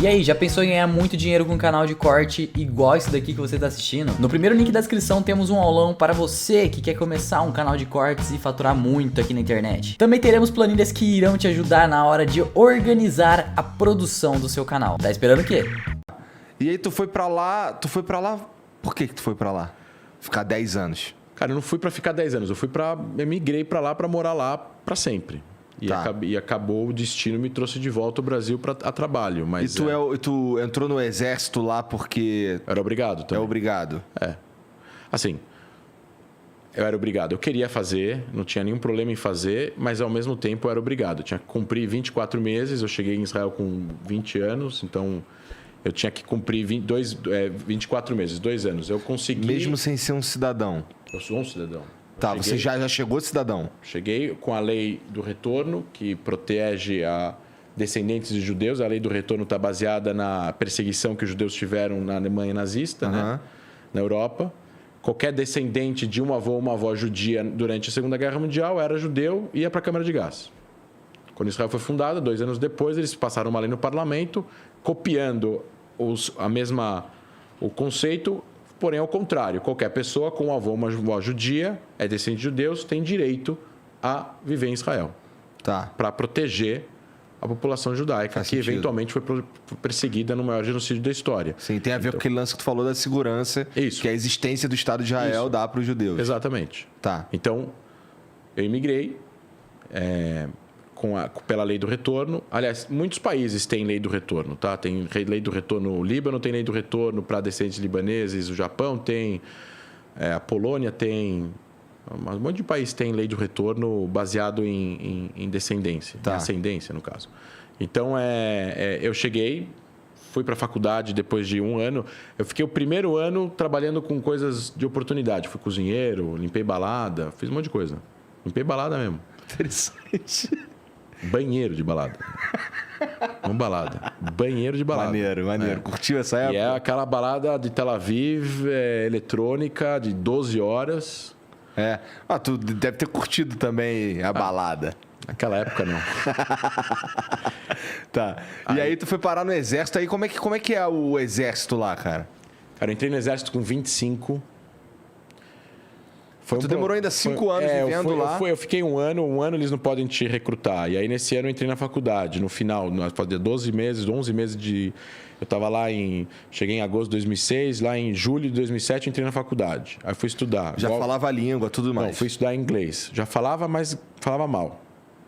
E aí, já pensou em ganhar muito dinheiro com um canal de corte igual esse daqui que você está assistindo? No primeiro link da descrição temos um aulão para você que quer começar um canal de cortes e faturar muito aqui na internet. Também teremos planilhas que irão te ajudar na hora de organizar a produção do seu canal. Tá esperando o quê? E aí tu foi pra lá, por que tu foi pra lá? Ficar 10 anos? Cara, eu não fui pra ficar 10 anos, eu migrei pra lá pra morar lá pra sempre. E acabou o destino, me trouxe de volta ao Brasil a trabalho. Mas E tu entrou no exército lá porque... Era obrigado também. É obrigado. É. Assim, eu era obrigado. Eu queria fazer, não tinha nenhum problema em fazer, mas ao mesmo tempo eu era obrigado. Eu tinha que cumprir 24 meses, eu cheguei em Israel com 20 anos, então eu tinha que cumprir 24 meses, 2 anos. Eu consegui... Mesmo sem ser um cidadão? Eu sou um cidadão. Tá, você já chegou cidadão? Cheguei com a lei do retorno, que protege a descendentes de judeus. A lei do retorno está baseada na perseguição que os judeus tiveram na Alemanha nazista, né? Na Europa. Qualquer descendente de um avô ou uma avó judia durante a Segunda Guerra Mundial era judeu e ia para a Câmara de Gás. Quando Israel foi fundada, 2 anos depois, eles passaram uma lei no parlamento copiando o conceito. Porém, ao contrário, qualquer pessoa com um avô ou uma avó judia, é descendente de judeus, tem direito a viver em Israel. Tá. Para proteger a população judaica, que eventualmente foi perseguida no maior genocídio da história. Sim, tem a ver com aquele lance que tu falou da segurança, Isso. que a existência do Estado de Israel dá para os judeus. Exatamente. Tá. Então, eu imigrei pela lei do retorno. Aliás, muitos países têm lei do retorno, tá? Tem lei do retorno, o Líbano tem lei do retorno para descendentes libaneses, o Japão tem, a Polônia tem, um monte de país tem lei do retorno baseado em descendência, em ascendência, no caso. Então, eu cheguei, fui para a faculdade depois de 1 ano. Eu fiquei o primeiro ano trabalhando com coisas de oportunidade. Fui cozinheiro, limpei balada, fiz um monte de coisa. Limpei balada mesmo. Interessante. Banheiro de balada. Não balada. Banheiro de balada. Maneiro. Curtiu essa época? E é aquela balada de Tel Aviv, eletrônica, de 12 horas. Tu deve ter curtido também a balada. Naquela época, não. Tá. E aí tu foi parar no exército. Aí como é que é o exército lá, cara? Cara, eu entrei no exército com 25. Tu demorou ainda 5 anos vivendo lá? Eu fiquei 1 ano eles não podem te recrutar. E aí, nesse ano, eu entrei na faculdade. No final, fazia 11 meses de... Eu estava lá cheguei em agosto de 2006, lá em julho de 2007 eu entrei na faculdade. Aí fui estudar. Já falava a língua, tudo mais? Não, fui estudar inglês. Já falava, mas falava mal.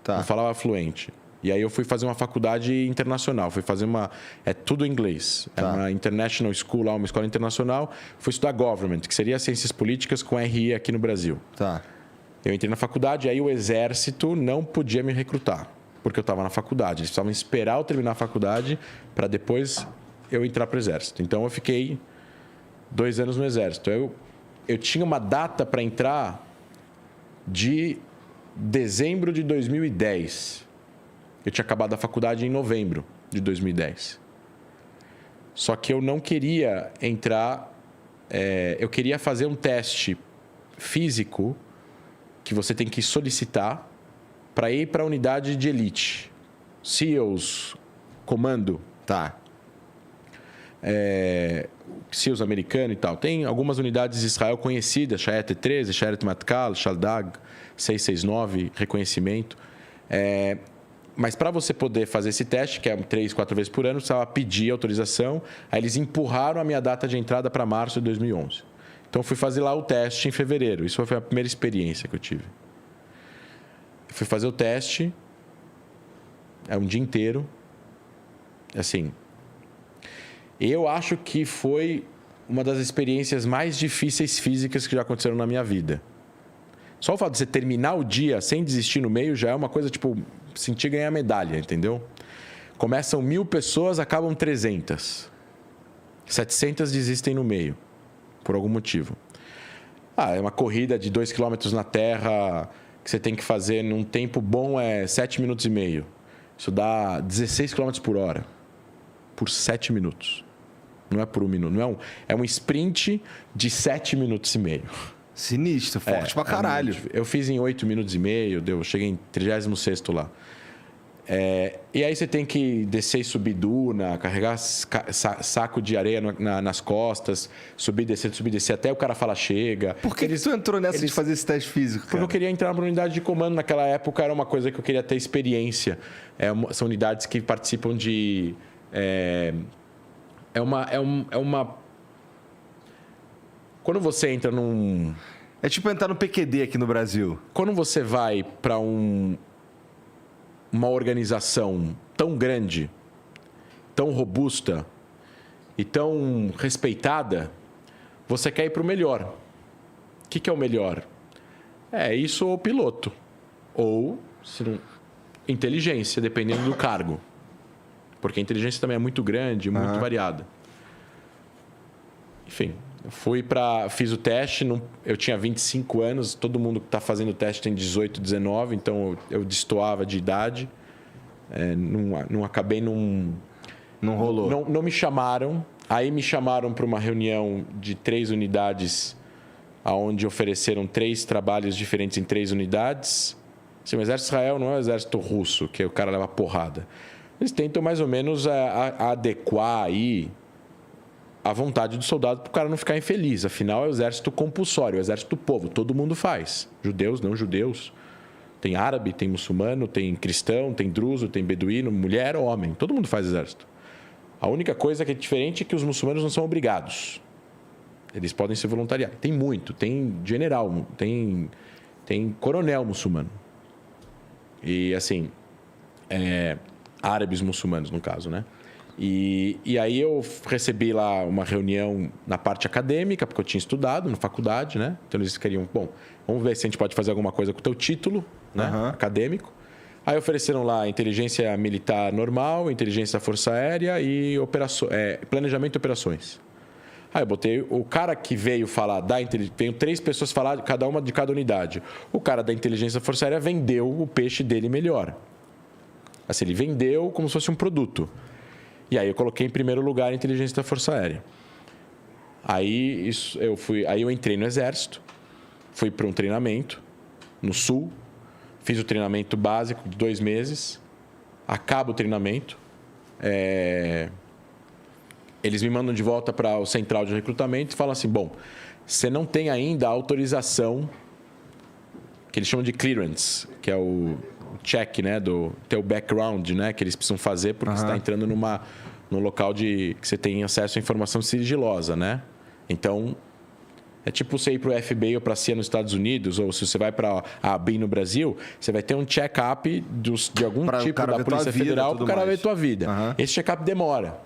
Tá. Não falava fluente. E aí eu fui fazer uma faculdade internacional. Fui fazer tudo em inglês. Tá. É uma international school lá, uma escola internacional. Fui estudar government, que seria ciências políticas com RI aqui no Brasil. Tá. Eu entrei na faculdade, aí o exército não podia me recrutar, porque eu estava na faculdade. Eles precisavam esperar eu terminar a faculdade para depois eu entrar para o exército. Então eu fiquei 2 anos no exército. Eu tinha uma data para entrar de dezembro de 2010. Eu tinha acabado a faculdade em novembro de 2010. Só que eu não queria entrar... eu queria fazer um teste físico que você tem que solicitar para ir para a unidade de elite. SEALs, comando. Tá. SEALs americano e tal. Tem algumas unidades de Israel conhecidas. Shayat 13, Shayat Matkal, Shaldag, 669, reconhecimento. Mas para você poder fazer esse teste, que é 3, 4 vezes por ano, você precisava pedir autorização. Aí eles empurraram a minha data de entrada para março de 2011. Então, eu fui fazer lá o teste em fevereiro. Isso foi a primeira experiência que eu tive. Eu fui fazer o teste. Um dia inteiro. Assim, eu acho que foi uma das experiências mais difíceis físicas que já aconteceram na minha vida. Só o fato de você terminar o dia sem desistir no meio já é uma coisa, tipo, sentir ganhar medalha, entendeu? Começam 1.000 pessoas, acabam 300. 700 desistem no meio, por algum motivo. É uma corrida de 2 km na terra, que você tem que fazer num tempo bom, 7 minutos e meio. Isso dá 16 km por hora, por 7 minutos. Não é por 1 minuto, não é um sprint de 7 minutos e meio. Sinistro, forte pra caralho. Eu fiz em 8 minutos e meio, cheguei em 36º lá. E aí você tem que descer e subir duna, carregar saco de areia nas costas, subir, descer, até o cara falar chega. Por que tu entrou nessa de fazer esse teste físico, cara? Porque eu queria entrar na unidade de comando. Naquela época era uma coisa que eu queria ter experiência. São unidades que participam de... Quando você entra num... É tipo entrar no PQD aqui no Brasil. Quando você vai para uma organização tão grande, tão robusta e tão respeitada, você quer ir para o melhor. O que é o melhor? Isso ou piloto. Ou inteligência, dependendo do cargo. Porque a inteligência também é muito grande, muito variada. Enfim, fiz o teste, eu tinha 25 anos, todo mundo que está fazendo o teste tem 18, 19, então eu destoava de idade. Não rolou. Não me chamaram. Aí me chamaram para uma reunião de 3 unidades, onde ofereceram 3 trabalhos diferentes em 3 unidades. Assim, o exército de Israel não é o exército russo, que o cara leva porrada. Eles tentam mais ou menos adequar aí a vontade do soldado para o cara não ficar infeliz. Afinal, é o exército compulsório, é o exército do povo. Todo mundo faz. Judeus, não judeus. Tem árabe, tem muçulmano, tem cristão, tem druso, tem beduíno, mulher, homem. Todo mundo faz exército. A única coisa que é diferente é que os muçulmanos não são obrigados. Eles podem se voluntariar. Tem muito. Tem general, tem coronel muçulmano. E, assim, árabes muçulmanos, no caso, né? E aí eu recebi lá uma reunião na parte acadêmica, porque eu tinha estudado na faculdade, né? Então eles queriam, vamos ver se a gente pode fazer alguma coisa com o teu título, né? Acadêmico. Aí ofereceram lá inteligência militar normal, inteligência da Força Aérea e planejamento de operações. Aí eu botei o cara que veio falar veio 3 pessoas falar, cada uma de cada unidade. O cara da inteligência da Força Aérea vendeu o peixe dele melhor. Assim, ele vendeu como se fosse um produto. E aí eu coloquei em primeiro lugar a inteligência da Força Aérea. Aí eu entrei no Exército, fui para um treinamento no Sul, fiz o treinamento básico de 2 meses, acaba o treinamento, eles me mandam de volta para o central de recrutamento e falam assim, você não tem ainda a autorização, que eles chamam de clearance, que é o check, né, do teu background, né, que eles precisam fazer porque você está entrando num local que você tem acesso à informação sigilosa, né? Então, é tipo você ir para o FBI ou para a CIA nos Estados Unidos, ou se você vai para a ABIN no Brasil, você vai ter um check-up de algum tipo da Polícia Federal para o cara ver tua vida. Esse check-up demora.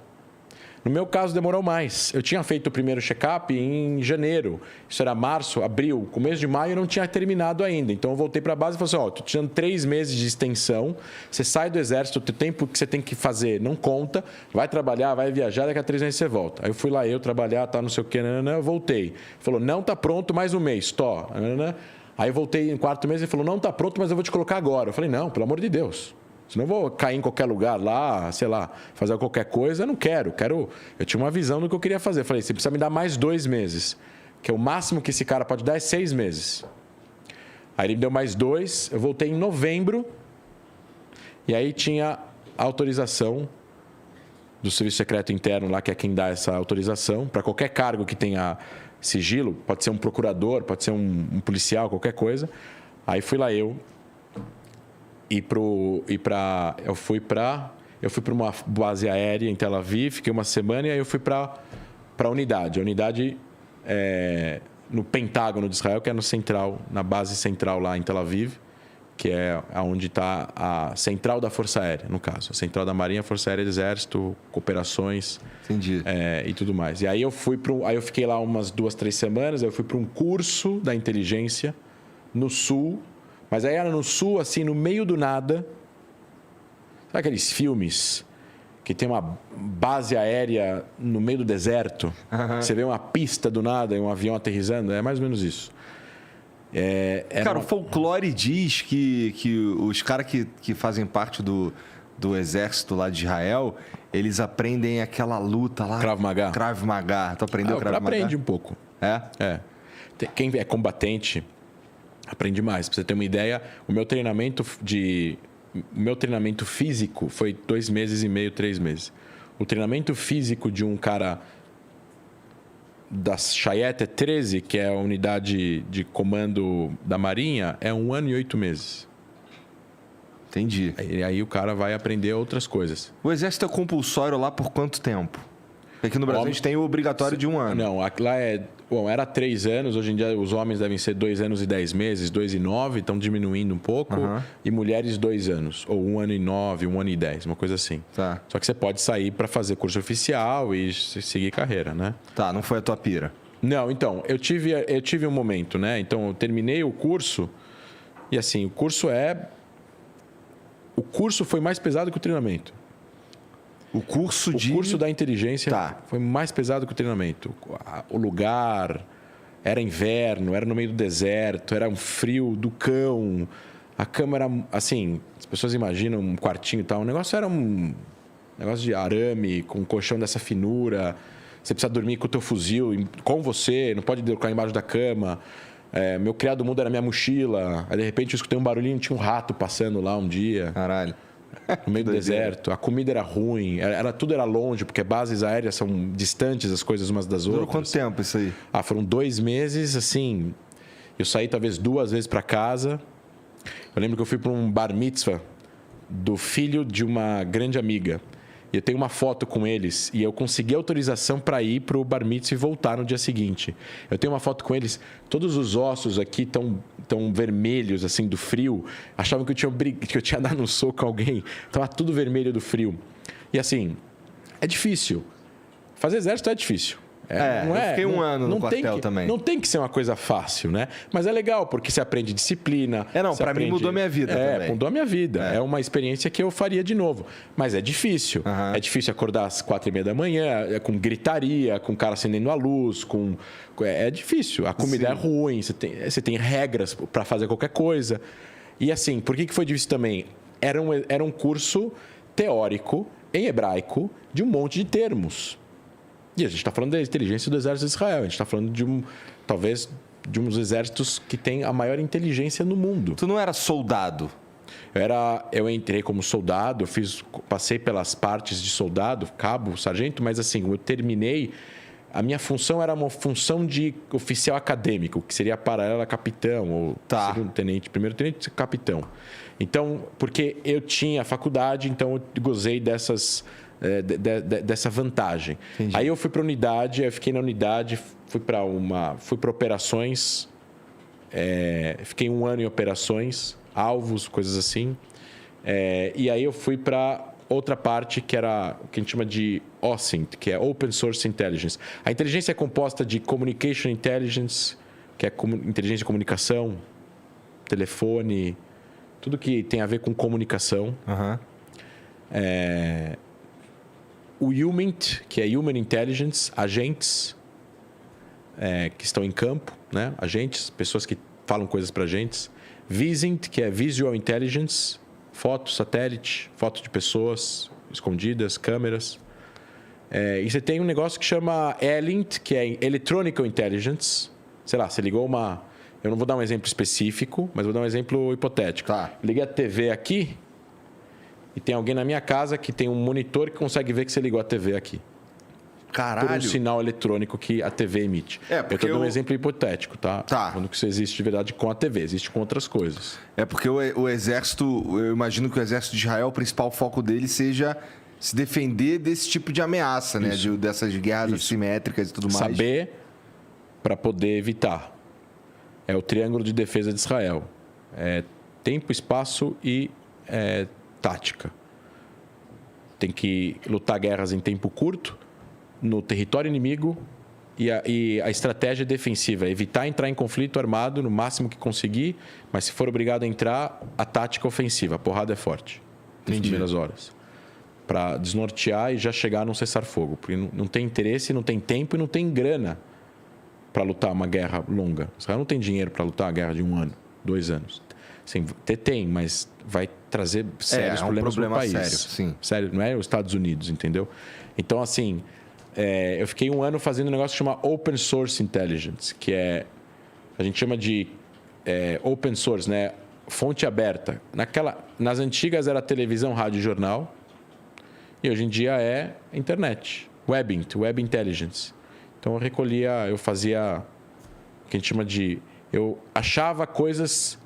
No meu caso, demorou mais. Eu tinha feito o primeiro check-up em janeiro. Isso era março, abril. Começo de maio eu não tinha terminado ainda. Então, eu voltei para a base e falei assim, tô te dando 3 meses de extensão. Você sai do exército, o tempo que você tem que fazer não conta. Vai trabalhar, vai viajar, daqui a 3 meses você volta. Aí eu fui lá, trabalhar, não sei o que, eu voltei. Falou, não tá pronto, mais um mês, Aí eu voltei em 4º mês e falou, não tá pronto, mas eu vou te colocar agora. Eu falei, não, pelo amor de Deus. Senão eu vou cair em qualquer lugar lá, sei lá, fazer qualquer coisa. Eu não quero. Eu tinha uma visão do que eu queria fazer. Eu falei, você precisa me dar mais 2 meses. Que é o máximo que esse cara pode dar é 6 meses. Aí ele me deu mais 2. Eu voltei em novembro. E aí tinha a autorização do Serviço Secreto Interno lá, que é quem dá essa autorização. Para qualquer cargo que tenha sigilo. Pode ser um procurador, pode ser um policial, qualquer coisa. Aí fui lá eu fui para uma base aérea em Tel Aviv, fiquei uma semana e aí eu fui para a unidade. A unidade no Pentágono de Israel, que é na base central lá em Tel Aviv, que é onde está a central da Força Aérea, no caso. A central da Marinha, Força Aérea, Exército, operações. Entendi. E tudo mais. E aí eu fiquei lá umas 2, 3 semanas, aí eu fui para um curso da inteligência no Sul. Mas aí era no Sul, assim, no meio do nada. Sabe aqueles filmes que tem uma base aérea no meio do deserto? Você vê uma pista do nada e um avião aterrissando? É mais ou menos isso. Cara, o folclore diz que os caras que fazem parte do exército lá de Israel, eles aprendem aquela luta lá. Krav Maga. Krav Maga. Tu aprendeu Krav Maga? Aprende um pouco. Quem é combatente aprende mais. Pra você ter uma ideia, o meu treinamento de o meu treinamento físico foi 2 meses e meio, 3 meses. O treinamento físico de um cara da Chayette 13, que é a unidade de comando da Marinha, é 1 ano e 8 meses. Entendi. Aí o cara vai aprender outras coisas. O exército é compulsório lá por quanto tempo? Porque aqui no Brasil a gente tem o obrigatório de 1 ano. Não, lá era 3 anos, hoje em dia os homens devem ser 2 anos e 10 meses, 2 e 9, estão diminuindo um pouco. E mulheres 2 anos, ou 1 ano e 9, 1 ano e 10, uma coisa assim. Tá. Só que você pode sair para fazer curso oficial e seguir carreira, né? Tá, não foi a tua pira. Não, então, eu tive um momento, né? Então, eu terminei o curso e assim, o curso foi mais pesado que o treinamento. O curso da inteligência foi mais pesado que o treinamento. O lugar era inverno, era no meio do deserto, era um frio do cão. A cama era, assim, as pessoas imaginam um quartinho e tal. O negócio era um negócio de arame, com um colchão dessa finura. Você precisa dormir com o teu fuzil com você, não pode colocar embaixo da cama. Meu criado mudo era minha mochila. Aí, de repente, eu escutei um barulhinho, tinha um rato passando lá um dia. Caralho. No meio do deserto. A comida era ruim. Tudo era longe, porque bases aéreas são distantes as coisas umas das outras. Durou quanto tempo isso aí? Foram 2 meses, assim. Eu saí talvez 2 vezes para casa. Eu lembro que eu fui para um bar mitzvah do filho de uma grande amiga. E eu tenho uma foto com eles. E eu consegui autorização para ir para o bar mitzvah e voltar no dia seguinte. Eu tenho uma foto com eles. Todos os ossos aqui tão vermelhos, assim, do frio. Achavam que eu tinha dado um soco a alguém. Estava tudo vermelho do frio. E assim, é difícil. Fazer exército é difícil. Eu fiquei 1 ano no quartel também. Não tem que ser uma coisa fácil, né? Mas é legal, porque você aprende disciplina. Pra mim mudou minha vida também. Mudou a minha vida. É uma experiência que eu faria de novo. Mas é difícil. É difícil acordar às 4h30 da manhã, com gritaria, com o cara acendendo a luz, é difícil. A comida é ruim, você tem regras para fazer qualquer coisa. E assim, por que foi difícil também? Era um curso teórico, em hebraico, de um monte de termos. E a gente está falando da inteligência do exército de Israel. A gente está falando talvez de um dos exércitos que tem a maior inteligência no mundo. Tu não era soldado? Eu entrei como soldado, passei pelas partes de soldado, cabo, sargento, mas assim, eu terminei. A minha função era uma função de oficial acadêmico, que seria paralela a capitão, ou segundo tenente, primeiro tenente, capitão. Então, porque eu tinha faculdade, então eu gozei dessa vantagem. Entendi. Aí eu fui para a unidade, eu fiquei na unidade, fui para operações, fiquei 1 ano em operações, alvos, coisas assim. E aí eu fui para outra parte que era o que a gente chama de OSINT, que é Open Source Intelligence. A inteligência é composta de Communication Intelligence, que é inteligência de comunicação, telefone, tudo que tem a ver com comunicação. O HUMINT, que é Human Intelligence, agentes que estão em campo, né? Agentes, pessoas que falam coisas para agentes. VISINT, que é Visual Intelligence, foto, satélite, foto de pessoas escondidas, câmeras. E você tem um negócio que chama ELINT, que é Electronic Intelligence. Sei lá, você ligou uma... Eu não vou dar um exemplo específico, mas vou dar um exemplo hipotético. Tá. Liguei a TV aqui... E tem alguém na minha casa que tem um monitor que consegue ver que você ligou a TV aqui. Caralho. Por um sinal eletrônico que a TV emite. Eu estou dando um exemplo hipotético, tá? Quando que isso existe de verdade com a TV, existe com outras coisas. Porque o exército, eu imagino que o exército de Israel, o principal foco dele seja se defender desse tipo de ameaça, né? Dessas guerras assimétricas e tudo mais. Saber para poder evitar. É o triângulo de defesa de Israel. Tempo, espaço e... tática. Tem que lutar guerras em tempo curto, no território inimigo, e a estratégia defensiva é evitar entrar em conflito armado no máximo que conseguir, mas se for obrigado a entrar, a tática ofensiva, a porrada é forte nas primeiras horas. Para desnortear e já chegar num cessar-fogo. Porque não tem interesse, não tem tempo e não tem grana para lutar uma guerra longa. Israel não tem dinheiro para lutar uma guerra de 1 ano, 2 anos. Sim, tem, mas vai trazer sérios problemas no país. Sério, sim. Sério, não é os Estados Unidos, entendeu? Então, assim, eu fiquei 1 ano fazendo um negócio que chama Open Source Intelligence, que a gente chama de Open Source, né? fonte aberta. Nas antigas era televisão, rádio e jornal. E hoje em dia é internet. Web Intelligence. Então eu fazia o que a gente chama de... Eu achava coisas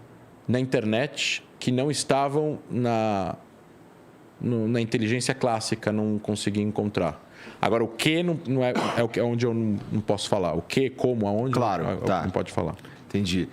na internet que não estavam na inteligência clássica, não conseguia encontrar. Agora, o que não é onde eu não posso falar. O que, como, aonde, claro, não pode falar. Entendi.